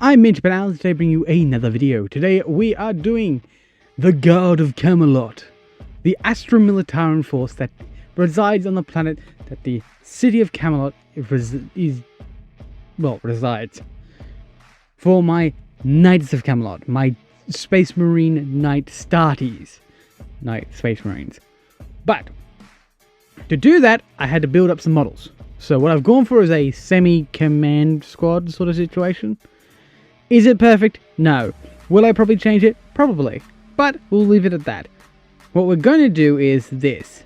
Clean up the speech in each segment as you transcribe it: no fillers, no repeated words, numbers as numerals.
I'm Mitch, but I'll today bring you another video. Today we are doing the Guard of Camelot, the Astra militarum force that resides on the planet that the city of Camelot resides. For my Knights of Camelot, my Space Marine Knight Astartes, Knight Space Marines. But to do that, I had to build up some models. So what I've gone for is a semi-command squad sort of situation. Is it perfect? No. Will I probably change it? Probably. But we'll leave it at that. What we're going to do is this.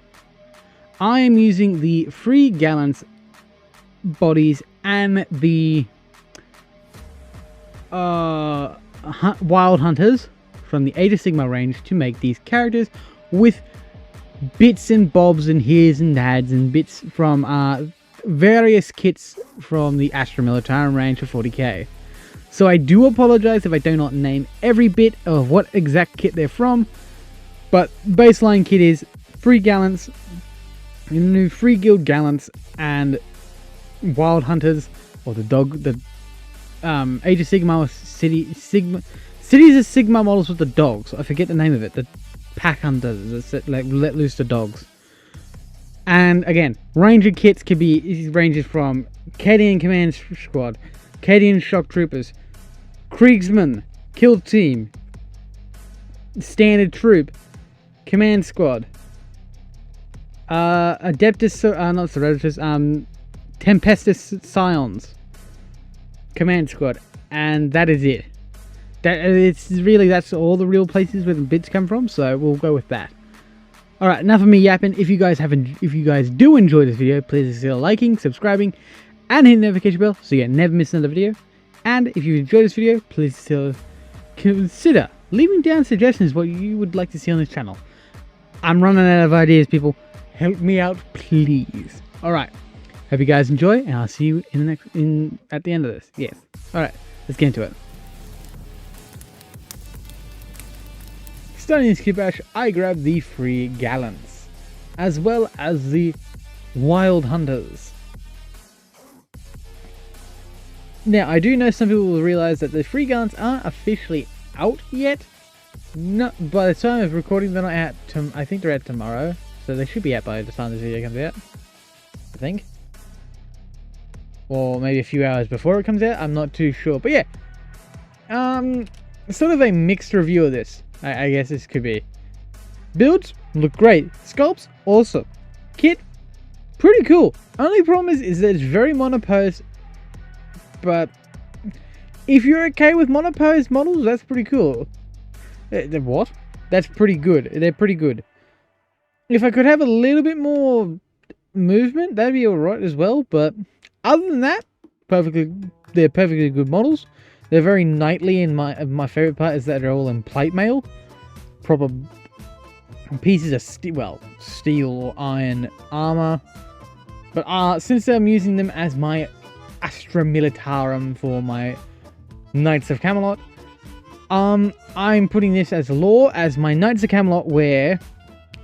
I am using the free gallants bodies and the wild hunters from the Age of Sigma range to make these characters with bits and bobs and here's and dads and bits from various kits from the Astra militarum range for 40k. So I do apologize if I do not name every bit of what exact kit they're from, but baseline kit is free gallants, new free guild gallants, and wild hunters, or the Age of Sigma cities of Sigma models with the dogs. I forget the name of it. The pack hunters that like let loose the dogs. And again, ranger kits could be ranges from Cadian command squad, Cadian shock troopers, Kriegsmen, kill team, standard troop, command squad, Adeptus, not Serotus, Tempestus Scions, command squad, and that is it. That's all the real places where the bits come from, so we'll go with that. Alright, enough of me yapping. If you guys do enjoy this video, please consider liking, subscribing, and hit the notification bell so you never miss another video. And if you enjoyed this video, please consider leaving down suggestions what you would like to see on this channel. I'm running out of ideas, people. Help me out, please. Alright, hope you guys enjoy, and I'll see you in the at the end of this. Yes. Alright, let's get into it. Starting in Skip Ash, I grabbed the free gallants, as well as the wild hunters. Now, I do know some people will realize that the free gallants aren't officially out yet. No, by the time of recording, they're not out. I think they're out tomorrow, so they should be out by the time this video comes out. I think, or maybe a few hours before it comes out. I'm not too sure, but yeah, sort of a mixed review of this. I guess this could be. Builds look great. Sculpts awesome. Kit pretty cool. Only problem is that it's very monoposed. But if you're okay with monoposed models, that's pretty cool. What? That's pretty good. They're pretty good. If I could have a little bit more movement, that'd be alright as well. But other than that, they're perfectly good models. They're very knightly, and my favorite part is that they're all in plate mail. Proper pieces of steel or iron armor. But since I'm using them as my Astra militarum for my Knights of Camelot, I'm putting this as lore, as my Knights of Camelot wear,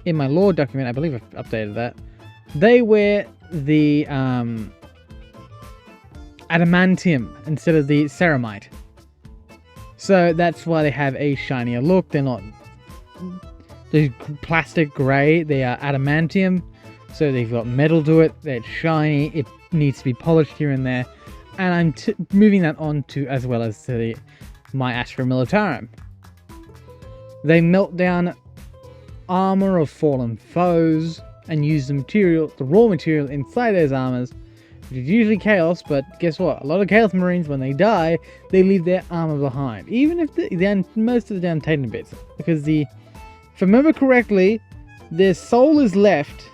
in my lore document, I believe I've updated that, they wear the adamantium instead of the ceramite. So that's why they have a shinier look. They're not the plastic grey, they are adamantium. So they've got metal to it, they're shiny, it needs to be polished here and there. And I'm moving that on to, as well as to my Astra militarum. They melt down armor of fallen foes and use the raw material inside those armors, which is usually chaos. But guess what? A lot of chaos marines, when they die, they leave their armor behind, even if most of the damn Titan bits, because if I remember correctly, their soul is left,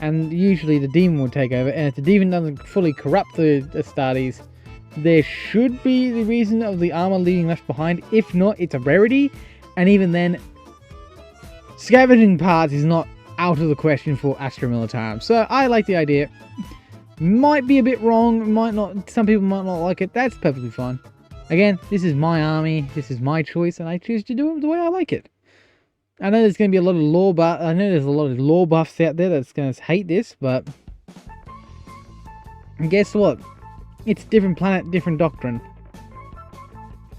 and usually the demon will take over. And if the demon doesn't fully corrupt the Astartes, there should be the reason of the armor leaving left behind. If not, it's a rarity, and even then, scavenging parts is not out of the question for Astra militarum. So I like the idea. Might be a bit wrong, might not. Some people might not like it. That's perfectly fine. Again, this is my army. This is my choice, and I choose to do it the way I like it. I know there's going to be a lot of lore buff. I know there's a lot of lore buffs out there that's going to hate this, but guess what? It's different planet, different doctrine.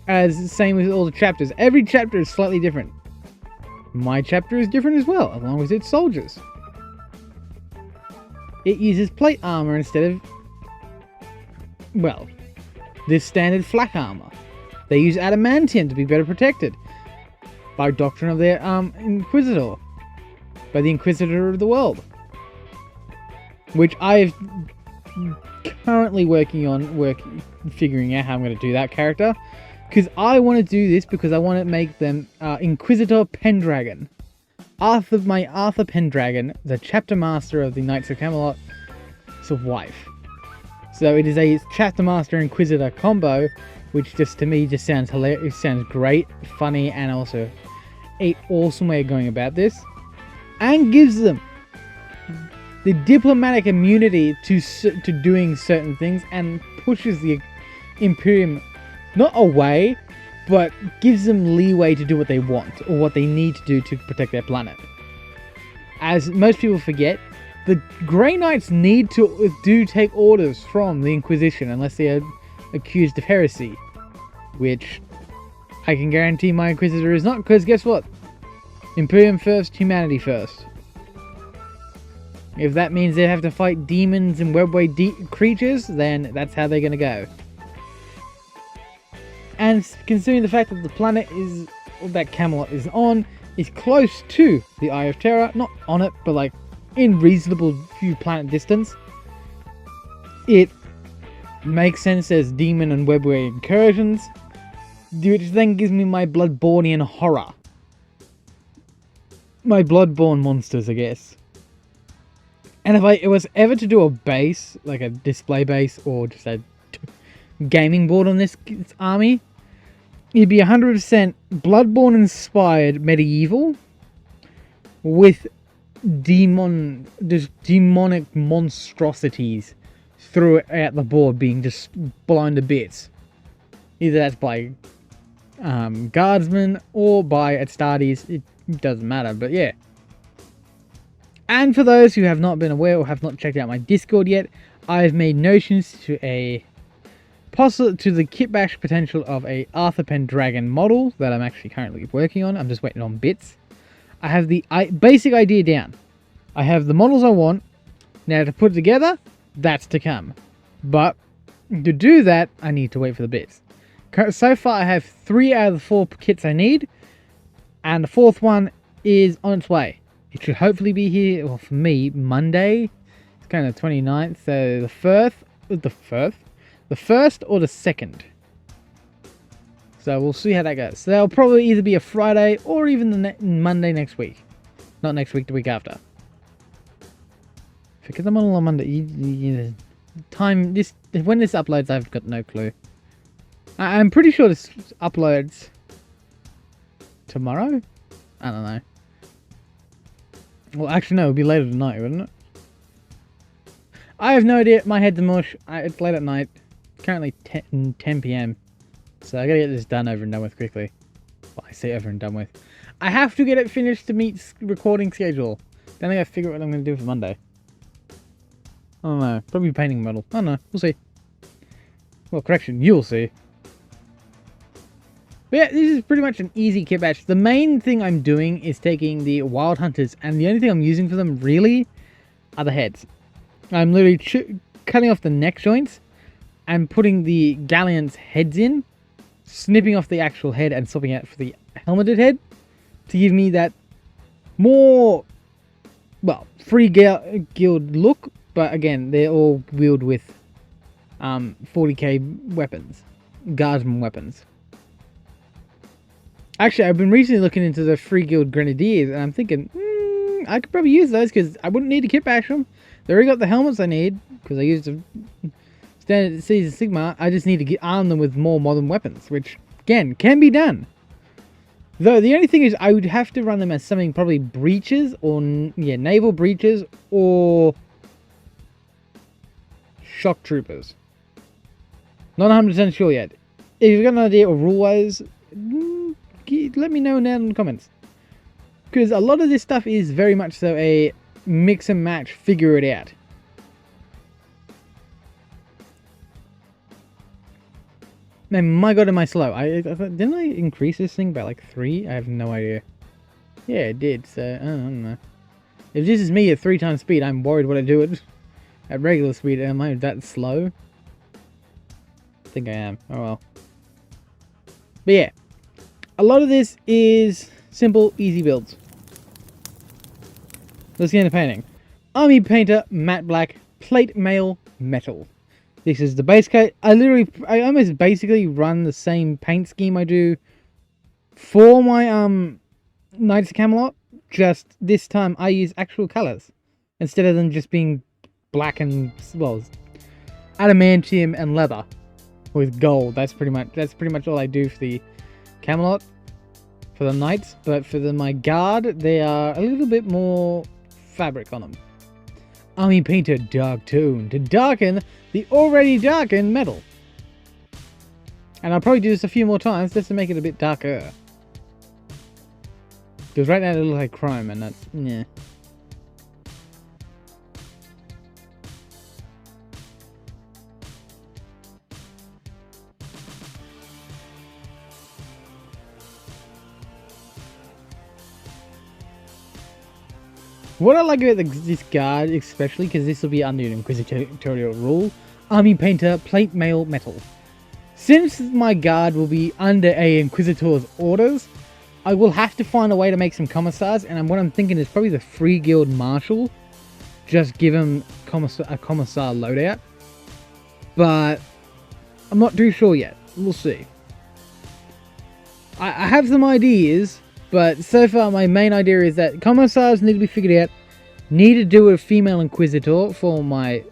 As same with all the chapters. Every chapter is slightly different. My chapter is different as well, along with its soldiers. It uses plate armor instead of, well, this standard flak armor. They use adamantium to be better protected by doctrine of their Inquisitor, by the Inquisitor of the world, which I've currently working on figuring out how I'm going to do that character, because I want to do this because I want to make them Inquisitor Pendragon. My Arthur Pendragon, the chapter master of the Knights of Camelot, is a wife. So it is a chapter master Inquisitor combo, which just to me just sounds hilarious. It sounds great, funny, and also an awesome way of going about this, and gives them the diplomatic immunity to doing certain things, and pushes the Imperium not away, but gives them leeway to do what they want or what they need to do to protect their planet. As most people forget, the Grey Knights need to take orders from the Inquisition unless they are accused of heresy, which I can guarantee my Inquisitor is not, because guess what? Imperium first, humanity first. If that means they have to fight demons and webway creatures, then that's how they're going to go. And considering the fact that the planet that Camelot is on is close to the Eye of Terror, not on it, but like in reasonable few planet distance, it makes sense as demon and webway incursions, which then gives me my Bloodbornean horror. My Bloodborne monsters, I guess. And if I was ever to do a base, like a display base or just a gaming board on this army, it'd be 100% Bloodborne inspired medieval with demonic monstrosities throughout the board being just blown to bits. Either that's by Guardsmen or by Astartes, it doesn't matter, but yeah. And for those who have not been aware or have not checked out my Discord yet, I've made notions to the kitbash potential of a Arthur Pendragon model that I'm actually currently working on. I'm just waiting on bits. I have the basic idea down. I have the models I want. Now to put it together, that's to come. But to do that, I need to wait for the bits. So far I have 3 out of the 4 kits I need, and the 4th one is on its way. It should hopefully be here, well, for me, Monday. It's kind of 29th, so the 1st or the 2nd. So we'll see how that goes. So that'll probably either be a Friday or even the Monday next week. Not next week, the week after. Because I'm on Monday. When this uploads, I've got no clue. I'm pretty sure this uploads tomorrow? I don't know. Well, actually, no, it'll be later tonight, wouldn't it? I have no idea. My head's a mush. It's late at night. It's currently 10 p.m. So I gotta get this done over and done with quickly. Well, I say over and done with. I have to get it finished to meet recording schedule. Then I gotta figure out what I'm gonna do for Monday. I don't know. Probably painting a model. I don't know. We'll see. Well, correction. You'll see. But yeah, this is pretty much an easy kit batch. The main thing I'm doing is taking the Wild Hunters, and the only thing I'm using for them really are the heads. I'm literally cutting off the neck joints and putting the Galleon's heads in, snipping off the actual head and swapping out for the helmeted head to give me that more, well, free guild look. But again, they're all wielded with 40k weapons, Guardsmen weapons. Actually, I've been recently looking into the Free Guild Grenadiers, and I'm thinking, I could probably use those, because I wouldn't need to kit bash them. They already got the helmets I need, because I used a standard Season Sigma. I just need to arm them with more modern weapons, which, again, can be done. Though, the only thing is, I would have to run them as something probably breaches, or, yeah, naval breaches, or shock troopers. Not 100% sure yet. If you've got an idea of rule-wise, let me know down in the comments, because a lot of this stuff is very much so a mix and match, figure it out. Man, my god, am I slow? Didn't I increase this thing by like 3? I have no idea. Yeah, it did, so I don't know. If this is me at 3 times speed, I'm worried what I do at regular speed. Am I that slow? I think I am. Oh well. But yeah, a lot of this is simple, easy builds. Let's get into painting. Army Painter, matte black, plate mail, metal. This is the base coat. I almost basically run the same paint scheme I do for my Knights of Camelot. Just this time I use actual colors instead of them just being black and, well, adamantium and leather with gold. That's pretty much all I do for the Camelot, for the Knights. But for my guard, they are a little bit more fabric on them. Army Painter dark tone to darken the already darkened metal. And I'll probably do this a few more times just to make it a bit darker. Because right now it looks like chrome and that's, yeah. What I like about this guard, especially because this will be under an inquisitorial rule, Army Painter, plate mail, metal. Since my guard will be under a Inquisitor's orders, I will have to find a way to make some commissars, and what I'm thinking is probably the Free Guild Marshal. Just give him a commissar loadout. But I'm not too sure yet. We'll see. I have some ideas, but so far my main idea is that commissars need to be figured out. Need to do a female Inquisitor for my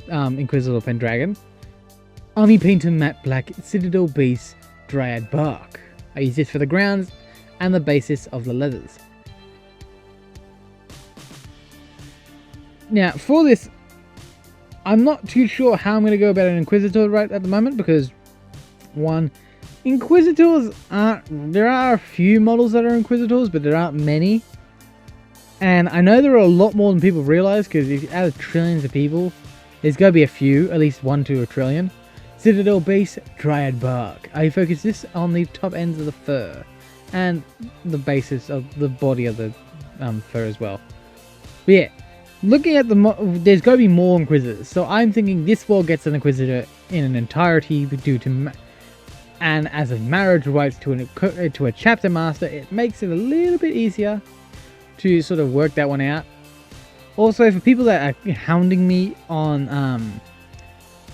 Inquisitor Pendragon. Army Painter matte black, Citadel base, Dryad bark. I use this for the grounds and the basis of the leathers. Now for this, I'm not too sure how I'm going to go about an Inquisitor right at the moment because, one, Inquisitors aren't... There are a few models that are Inquisitors, but there aren't many. And I know there are a lot more than people realize, because out of trillions of people, there's got to be a few, at least 1 to a trillion. Citadel base, Dryad bark. I focus this on the top ends of the fur, and the basis of the body of the fur as well. But yeah, looking at there's got to be more Inquisitors. So I'm thinking this world gets an Inquisitor in an entirety due to... And as a marriage rights to a chapter master, it makes it a little bit easier to sort of work that one out. Also, for people that are hounding me on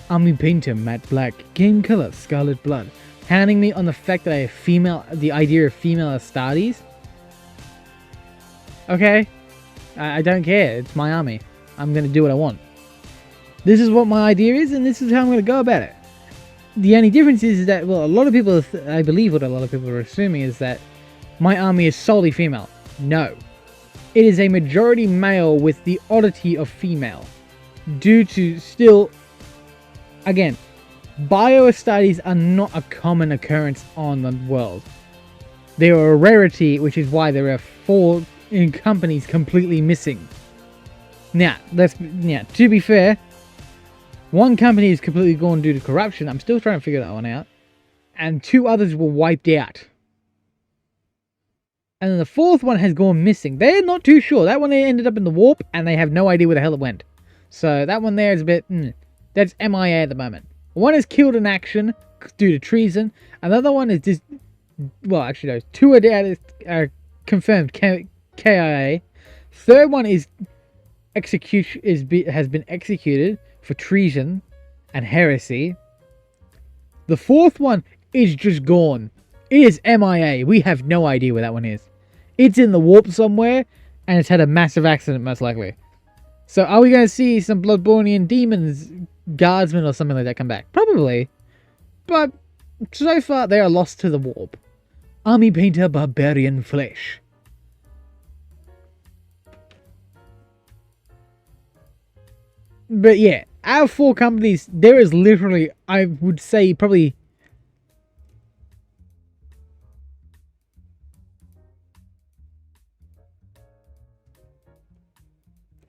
Army Painter matte black, game color scarlet blood, hounding me on the fact that I have the idea of female Astartes. Okay, I don't care. It's my army. I'm gonna do what I want. This is what my idea is, and this is how I'm gonna go about it. The only difference is that, well, a lot of people, I believe what a lot of people are assuming is that my army is solely female. No. It is a majority male with the oddity of female. Due to still, again, Bio-Astartes are not a common occurrence on the world. They are a rarity, which is why there are 4 companies completely missing. Now, to be fair, one company is completely gone due to corruption. I'm still trying to figure that one out. And 2 others were wiped out. And then the 4th one has gone missing. They're not too sure. That one ended up in the warp, and they have no idea where the hell it went. So that one there is a bit... that's MIA at the moment. One is killed in action due to treason. Another one is just... Well, actually, no. 2 are confirmed KIA. 3rd one is has been executed for treason and heresy. The 4th one is just gone. It is MIA. We have no idea where that one is. It's in the warp somewhere, and it's had a massive accident, most likely. So are we going to see some Bloodborne demons, Guardsmen or something like that come back? Probably. But so far, they are lost to the warp. Army Painter Barbarian Flesh. But yeah, out of 4 companies, there is literally, I would say, probably...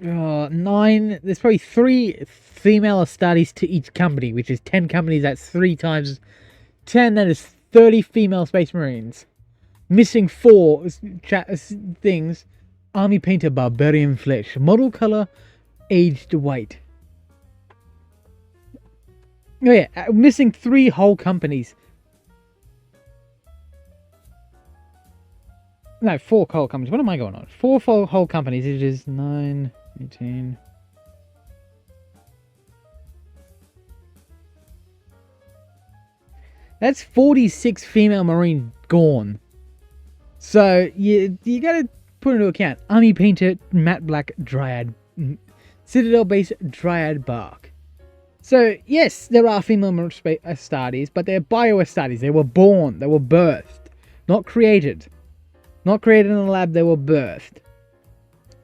9, there's probably 3 female Astartes to each company, which is 10 companies, that's 3 times 10, that is 30 female Space Marines. Missing 4 things. Army painter, barbarian flesh. Model color, aged white. Oh yeah, missing 3 whole companies. No, 4 whole companies. What am I going on? 4 whole companies. It is 9, 18. That's 46 female Marines gone. So you gotta put into account. Army painter, matte black, dryad, citadel base, dryad bark. So yes, there are female Astartes, but they're bio Astartes. They were born, they were birthed, not created. Not created in a lab, they were birthed.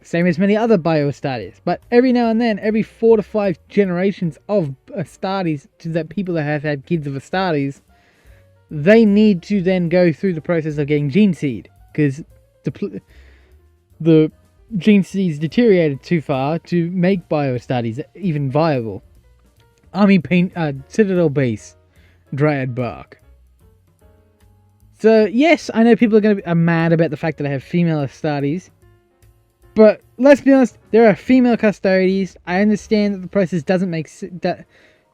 Same as many other bio Astartes. But every now and then, every 4 to 5 generations of Astartes, to that people that have had kids of Astartes, they need to then go through the process of getting gene seed, because the gene seeds deteriorated too far to make bio Astartes even viable. Army paint, citadel base, dryad bark. So yes, I know people are going to be mad about the fact that I have female Astartes, but let's be honest, there are female Custodes. I understand that the process doesn't make that.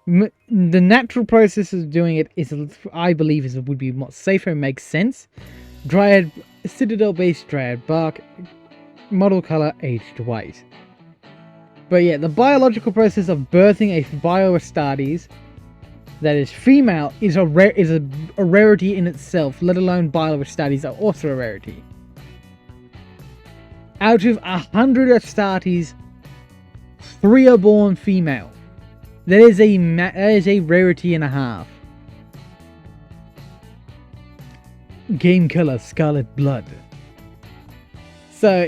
The natural process of doing it is, I believe, would be more safer and makes sense. Dryad, citadel base, dryad bark, model color, aged white. But yeah, the biological process of birthing a bio Astartes that is female is a rarity in itself, let alone bio Astartes are also a rarity. Out of 100 Astartes, 3 are born female. That is a rarity and a half. Game color, scarlet blood. So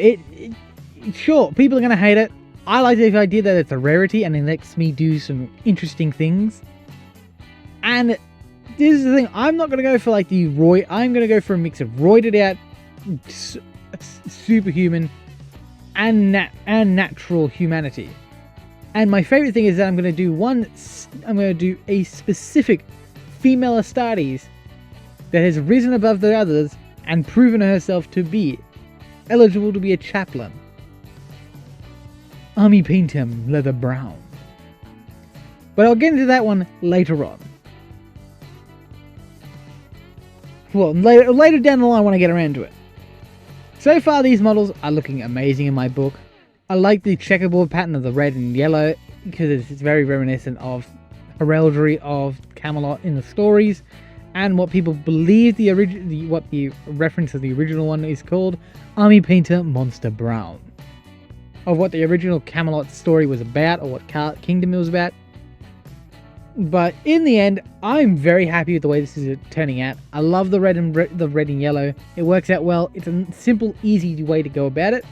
sure, people are gonna hate it. I like the idea that it's a rarity and it lets me do some interesting things. And this is the thing, I'm not gonna go for like the I'm gonna go for a mix of roided out, superhuman, and natural humanity. And my favorite thing is that I'm going to do a specific female Astartes that has risen above the others and proven herself to be eligible to be a chaplain. Army paint him leather brown. But I'll get into that one later on. Well, later down the line when I get around to it. So far these models are looking amazing in my book. I like the checkerboard pattern of the red and yellow because it's very reminiscent of heraldry of Camelot in the stories, and what people believe what the reference of the original one is called, Army Painter Monster Brown, of what the original Camelot story was about or what kingdom it was about. But in the end, I'm very happy with the way this is turning out. I love the red and yellow. It works out well. It's a simple, easy way to go about it,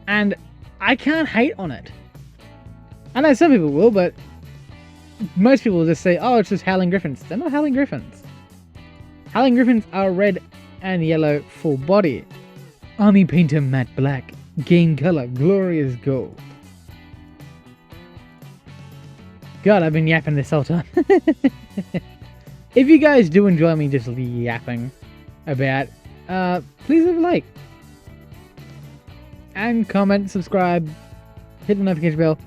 and I can't hate on it. I know some people will, but most people will just say, oh, it's just Howling Griffins. They're not Howling Griffins. Howling Griffins are red and yellow full body. Army Painter matte black. Game color glorious gold. God, I've been yapping this whole time. If you guys do enjoy me just yapping about, please leave a like. And comment, subscribe, hit the notification bell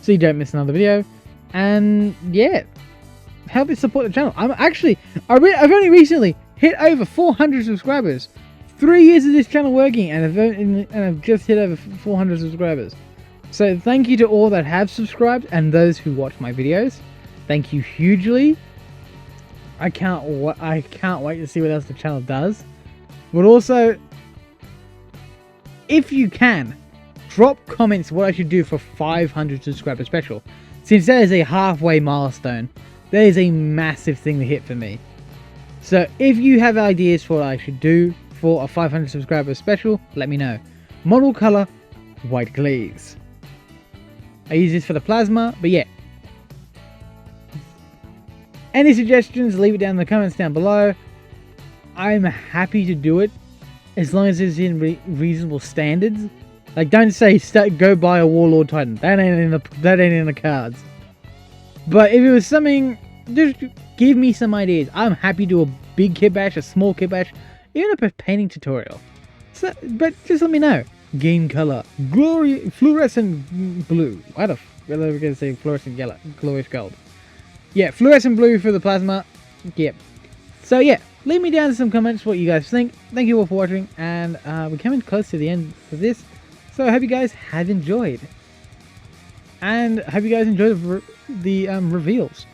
so you don't miss another video. And yeah, help us support the channel. I've only recently hit over 400 subscribers. 3 years of this channel working, and I've just hit over 400 subscribers. So thank you to all that have subscribed and those who watch my videos. Thank you hugely. I can't wait to see what else the channel does. But also, if you can, drop comments what I should do for 500 subscriber special. Since that is a halfway milestone, that is a massive thing to hit for me. So if you have ideas for what I should do for a 500 subscriber special, let me know. Model color, white glaze. I use this for the plasma, but yeah. Any suggestions, leave it down in the comments down below. I'm happy to do it, as long as it's in reasonable standards. Like, don't say go buy a Warlord Titan. That ain't in the cards. But if it was something, just Give me some ideas. I'm happy to do a big kit bash, a small kit bash, even a painting tutorial. So, but just let me know. Game color, glory, fluorescent blue. Why the we're going to say fluorescent yellow, glorious gold. Yeah, fluorescent blue for the plasma. Yep. So yeah, leave me down in some comments what you guys think. Thank you all for watching, and we're coming close to the end of this. So I hope you guys have enjoyed, and I hope you guys enjoyed the reveals.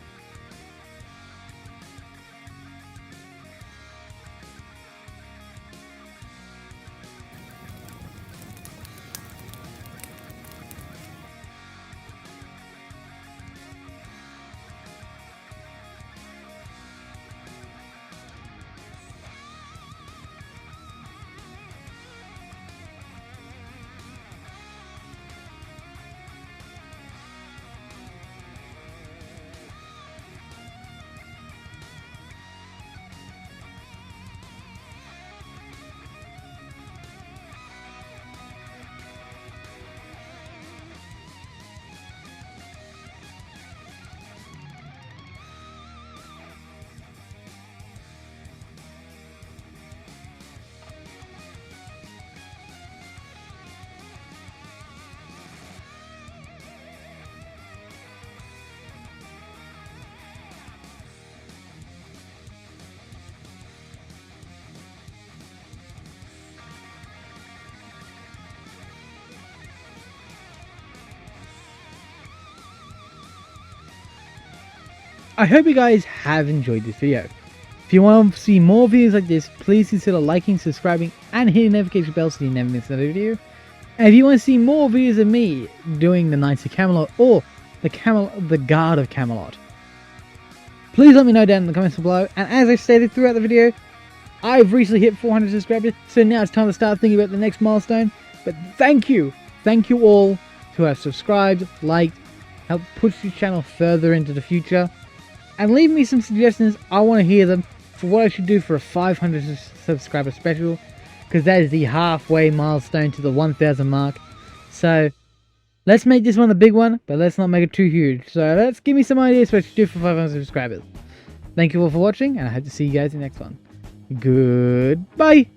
I hope you guys have enjoyed this video. If you want to see more videos like this, please consider liking, subscribing, and hitting the notification bell so you never miss another video. And if you want to see more videos of me doing the Knights of Camelot or the Guard of Camelot, please let me know down in the comments below. And as I stated throughout the video, I've recently hit 400 subscribers, so now it's time to start thinking about the next milestone. But thank you all who have subscribed, liked, helped push this channel further into the future. And leave me some suggestions. I want to hear them for what I should do for a 500 subscriber special, because that is the halfway milestone to the 1000 mark. So let's make this one a big one, but let's not make it too huge. So let's give me some ideas for what I should do for 500 subscribers. Thank you all for watching, and I hope to see you guys in the next one. Goodbye.